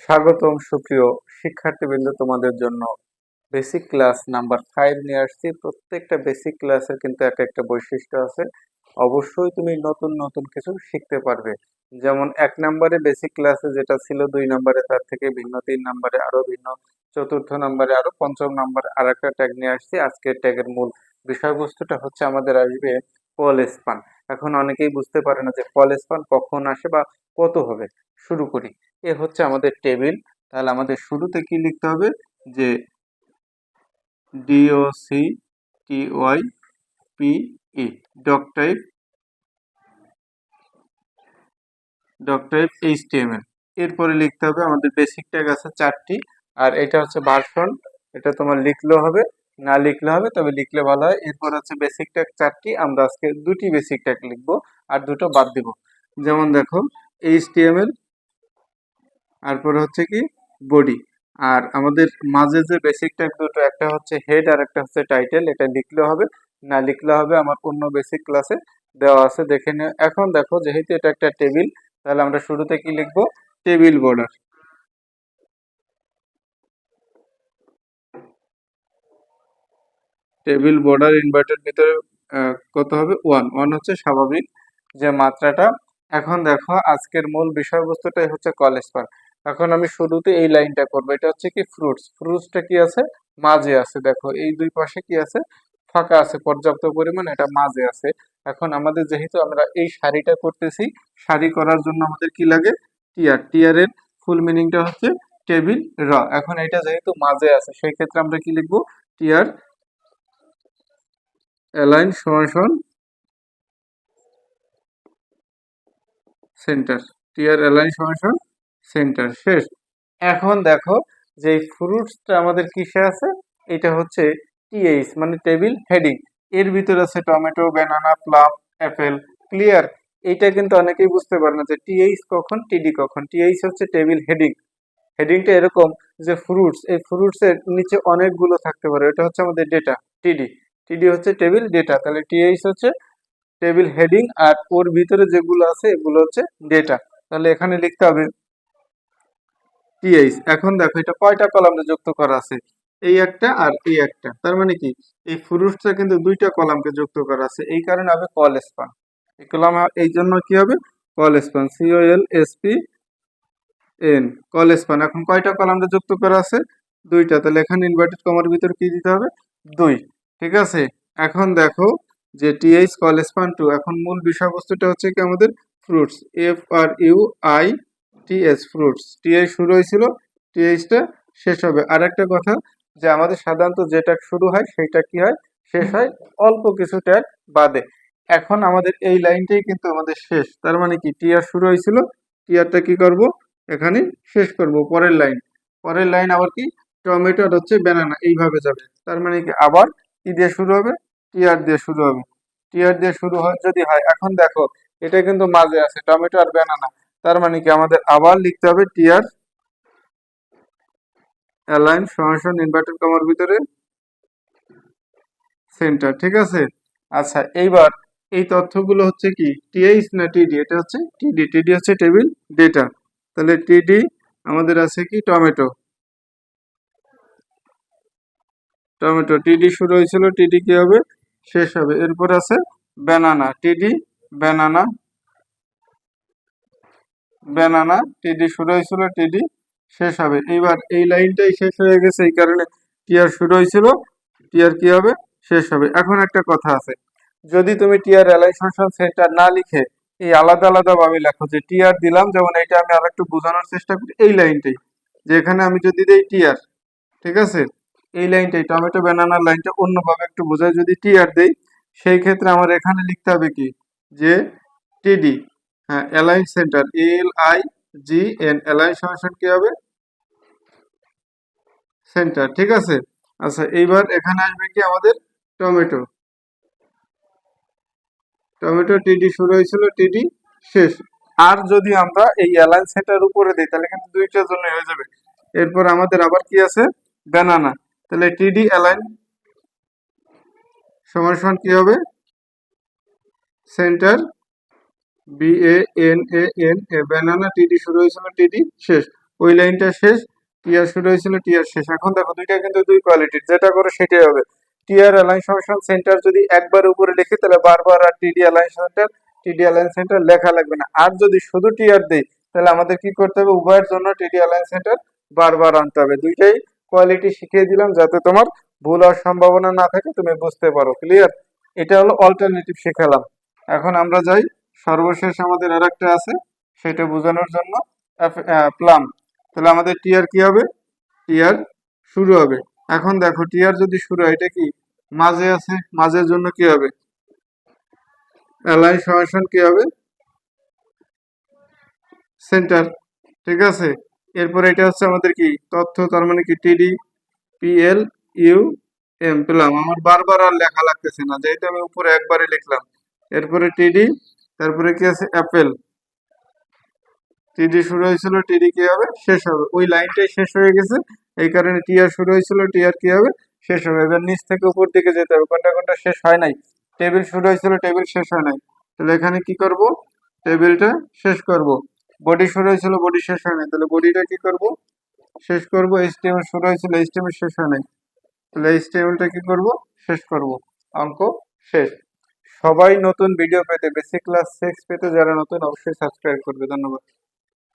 স্বাগতম সুপ্রিয় শিক্ষার্থীবৃন্দ, তোমাদের জন্য বেসিক ক্লাস নাম্বার 5 নিয়ে আসছি। প্রত্যেকটা বেসিক ক্লাসের কিন্তু এক একটা বৈশিষ্ট্য আছে। অবশ্যই তুমি নতুন নতুন কিছু শিখতে পারবে। যেমন 1 নম্বরে বেসিক ক্লাসে যেটা ছিল, 2 নম্বরে তার থেকে ভিন্ন, 3 নম্বরে আরো ভিন্ন, চতুর্থ নম্বরে আরো, পঞ্চম নম্বরে আর একটা ট্যাগ নিয়ে আসছি। আজকের ট্যাগের মূল বিষয়বস্তুটা হচ্ছে আমাদের আসবে কল স্পান। এখন অনেকেই বুঝতে পারে না যে কল স্পান কখন আসে বা কত হবে। শুরু করি। এ হচ্ছে আমাদের টেবিল। তাহলে আমাদের শুরুতে কি লিখতে হবে যে DOCTYPE ডক টাইপ HTML। এরপরে লিখতে হবে আমাদের বেসিক ট্যাগ আছে 4টি, আর এটা হচ্ছে ভার্সন। এটা তোমার লিখলেও হবে, না লিখলে হবে, তবে লিখলে ভালো হয়। এরপর হচ্ছে বেসিক ট্যাগ 4টি, আমরা আজকে 2টি বেসিক ট্যাগ লিখবো আর 2টো বাদ দিব। যেমন দেখো HTML, তারপরে হচ্ছে কি বডি। আর আমাদের মাঝে যে বেসিক ট্যাগ দুটো, একটা হচ্ছে হেড আর একটা হচ্ছে টাইটেল, এটা লিখলে হবে, না লিখলে হবে, আমার অন্য বেসিক ক্লাসে দেওয়া আছে, দেখে নিও। এখন দেখো, যেহেতু এটা একটা টেবিল, তাহলে আমরা শুরুতে কি লিখবো? Table border. টেবিল বর্ডার ইনভার্টের ভিতরে কত হবে? 1 হচ্ছে স্বাভাবিক যে মাত্রাটা। এখন দেখো, আজকের মূল বিষয়বস্তুটাই হচ্ছে কল স্পান। এখন আমি শুরুতে এই লাইনটা করবো। এটা হচ্ছে কি ফ্রুটস। ফ্রুটসটা কি আছে? মাঝে আছে। দেখো এই দুই পাশে কি আছে? ফাঁকা আছে পর্যাপ্ত পরিমাণ, এটা মাঝে আছে। এখন আমাদের যেহেতু আমরা এই সারিটা করতেছি, সারি করার জন্য আমাদের কি লাগে? টিয়ার। টিয়ারের ফুল মিনিংটা হচ্ছে টেবিল র। এখন এটা যেহেতু মাঝে আছে, সেই ক্ষেত্রে আমরা কি লিখবো? টিয়ার অ্যালাইন সমান সেন্টার। টিয়ার অ্যালাইন সমান সেন্টার। শেষ। এখন দেখো যে ফ্রুটসটা আমাদের কিসে আছে? এটা হচ্ছে টিএইচ, মানে টেবিল হেডিং। এর ভিতরে আছে tomato, banana, plum, Apple. Clear? এইটা কিন্তু অনেকেই বুঝতে পারে না যে টিএইচ কখন, টিডি কখন। টিএইচ হচ্ছে টেবিল হেডিং। হেডিংটা এরকম যে ফ্রুটস, এই ফ্রুটস এর নিচে অনেকগুলো থাকতে পারে, এটা হচ্ছে আমাদের ডেটা। টিডি। টিডি হচ্ছে টেবিল ডেটা। তাহলে টিএইচ হচ্ছে টেবিল হেডিং, আর ওর ভিতরে যেগুলো আছে এগুলো হচ্ছে ডেটা। তাহলে এখানে লিখতে হবে টিএইচ। এখন দেখো এটা কয়টা কলামে যুক্ত করা আছে? এই একটা আর এই একটা। তার মানে কি এই ফ্রুটসটা কিন্তু দুইটা কলামকে যুক্ত করা আছে, এই কারণে হবে কল স্পান। এই কলাম, এই জন্য কি হবে? Call span. COLSPAN, call span. এখন কয়টা কলামে যুক্ত করা আছে? দুইটা। তাহলে এখানে ইনভার্টেড কমার ভিতরে কি দিতে হবে? 2। ঠিক আছে। এখন দেখো যে টিএইচ কল স্পান 2। এখন মূল বিষয়বস্তুটা হচ্ছে কি আমাদের ফ্রুটস। FRUITS fruits. টিএইচ শুরু হয়েছিল, টিএইচটা শেষ হবে। আর একটা কথা, যে আমাদের সাধারণত যেটা শুরু হয় সেইটা কি হয়? শেষ হয়। অল্প কিছু ট্যাগ বাদে। এখন আমাদের এই লাইনটাই কিন্তু আমাদের শেষ। তার মানে কি টিআর শুরু হয়েছিল, টিআরটা কি করব? এখানে শেষ করব। পরের লাইন, পরের লাইন আবার কি? টমেটো আর হচ্ছে ব্যানানা, এইভাবে যাবে। তার মানে কি আবার কি দিয়ে শুরু হবে? টিআর দিয়ে শুরু হবে। টিআর দিয়ে শুরু হয় যদি হয়। এখন দেখো এটা কিন্তু মাঝে আছে, টমেটো আর ব্যানানা। তার মানে কি আমাদের আবার লিখতে হবে টিআর অ্যালাইন সমান ইনভার্টেড কমার ভিতরে সেন্টার। ঠিক আছে। আচ্ছা, এইবার এই তথ্যগুলো হচ্ছে কি টিএইচ না টিডি? এটা হচ্ছে টিডি। টিডি হচ্ছে টেবিল ডেটা। তাহলে টিডি আমাদের আছে কি টমেটো। টমেটো টিডি শুরু হয়েছিল, টিডি কি হবে? শেষ হবে। এরপর আছে ব্যানানা। টিডি ব্যানানা। ব্যানানা টিডি শুরু হয়েছিল, টিডি শেষ হবে। এইবার এই লাইনটাই শেষ হয়ে গেছে, এই কারণে টিআর শুরু হয়েছিল, টিআর কি হবে? শেষ হবে। এখন একটা কথা আছে, যদি তুমি টিআর অ্যালাইন সেন্টার না লিখে এই আলাদা আলাদা ভাবে লেখো, যে টিআর দিলাম, যেমন এটা আমি আরেকটু বোঝানোর চেষ্টা করি। এই লাইনটাই, যে এখানে আমি যদি দেই টিআর, ঠিক আছে, এই লাইনটাই টমেটো ব্যানানার লাইনটা অন্যভাবে একটু বোঝাই, যদি টিআর দেই, সেই ক্ষেত্রে আমার এখানে লিখতে হবে কি? যে টিডি, হ্যাঁ, অ্যালাইন সেন্টার, ALIGN, অ্যালাইন সমান কি হবে? সেন্টার। ঠিক আছে। আচ্ছা, এইবার এখানে আসবে কি আমাদের টমেটো। টমেটো টিডি শুরু হয়েছিল, টিডি শেষ। আর যদি আমরা এই অ্যালাইন সেন্টার উপরে দিই, তাহলে কিন্তু দুইটার জন্য হয়ে যাবে। এরপর আমাদের আবার কি আছে? ব্যানানা। তাহলে টিডি অ্যালাইন সমান কি হবে? Centre, BANAN, banana. টিডি শুরু হয়েছিল, টিডি শেষ। ওই লাইনটা শেষ, টিআর শুরু হয়েছিল টিআর শেষ। এখন দেখো দুইটা কিন্তু দুই কোয়ালিটির, যেটা করে সেটাই হবে। টিআর অ্যালাইন ফাংশন সেন্টার যদি একবার উপরে লিখি তাহলে বারবার আর টিডি অ্যালাইন সেন্টার টিডি অ্যালাইন সেন্টার লেখা লাগবে না। আর যদি শুধু টিআর দেই তাহলে আমাদের কি করতে হবে, উভয়ের জন্য টিডি অ্যালাইন সেন্টার বারবার আনতে হবে। দুইটাই কোয়ালিটি শিখিয়ে দিলাম যাতে তোমার ভুল হওয়ার সম্ভাবনা না থাকে, তুমি বুঝতে পারো। ক্লিয়ার? এটা হলো অল্টারনেটিভ শেখালাম। এখন আমরা যাই সর্বশেষ আমাদের আর একটা আছে, সেটা বোঝানোর জন্য প্লাম। তাহলে আমাদের টিআর কি হবে, টিআর শুরু হবে। এখন দেখো টিআর যদি শুরু হয়, এটা কি মাঝে আছে, মাঝের জন্য কি হবে, অ্যালাইন ফাংশন কি হবে, সেন্টার। ঠিক আছে, এরপরে এটা হচ্ছে আমাদের কি তথ্য, তার মানে কি টিডি পিএল ইউ এম পেলাম। আমার বারবার আর লেখা লাগতেছে না, যেহেতু আমি উপরে একবারে লিখলাম। এরপরে টিডি, তারপরে কি আছে অ্যাপেল। টিডি শুরু হয়েছিল, টিডি কি হবে, শেষ হবে। ওই লাইনটাই শেষ হয়ে গেছে, এই কারণে টিআর শুরু হয়েছিল, টিআর কি হবে, শেষ হবে। এবার নিচ থেকে উপর দিকে যেতে হবে, কোনটা কোনটা শেষ হয় নাই। টেবিল শুরু হয়েছিল, টেবিল শেষ হয় নাই, তাহলে এখানে কি করব, টেবিলটা শেষ করব। বডি শুরু হয়েছিল, বডি শেষ হয় নাই, তাহলে বডিটা কি করব, শেষ করব। এইচটিএমএল শুরু হয়েছিল, এইচটিএমএল শেষ হয় নাই, তাহলে এইচটিএমএলটা কি করব, শেষ করব। অঙ্ক শেষ। সবাই নতুন ভিডিও পেতে, বেসিক ক্লাস 6 পেতে যারা নতুন, অবশ্যই সাবস্ক্রাইব করবে। ধন্যবাদ।